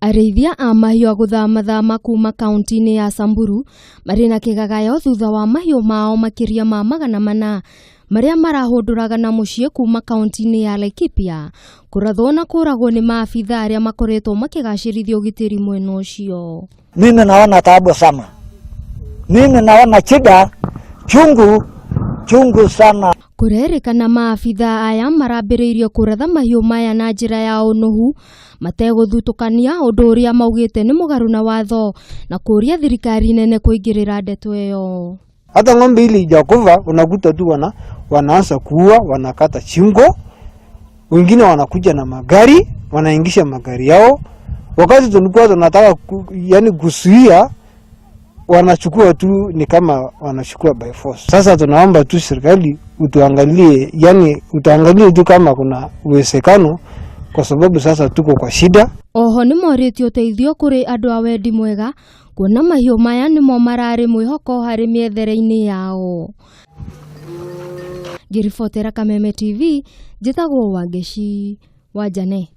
Arĩithia a mahiũ a gũthama kuma kaunti-inĩ ya Samburu marĩ na kĩgagayo thutha wa mahiũ mao makĩria ma 400 marĩa marahũndũraga na mũciĩ kuma kaunti-inĩ ya Laikipia kũrathwo na kũragwo nĩ maabitha arĩa makoretwo makĩgacĩrithia ũgitĩri mwena ũcio. Mimi naona taabu sana. Mimi naona shida chungu sana. Kũrerĩkana maabitha aya marambĩrĩirie kũratha mahiũ maya na njĩra ya ũnũhu mategũthutũkania ũndũ ũrĩa maugĩte nĩ mũgarũ na watho na kũria thirikari nene kũingĩrĩra ndeto ĩyo. Hata ng'ombe ili ijakufa unakuta tu wanaanza kuua, wanakata shingo, wengine wanakuja na magari, wanaingisha magari yao. Wakati tulikuwa tunataka kuzuia, wanachukua tu ni kama wanachukua by force. Sasa tunaomba tu serikali utuangalie, utaangalie tu kama kuna uwezekano, kwa sababu sasa tuko kwa shida. Oho nĩ morĩtie ũteithio kũrĩ andũ a wendi mwega kuona mahiũ maya nĩmo mararĩ mwĩhoko harĩ mĩethere-inĩ yao. Ngĩribotera Kameme TV, njĩtagwo Wangeci Wanjane.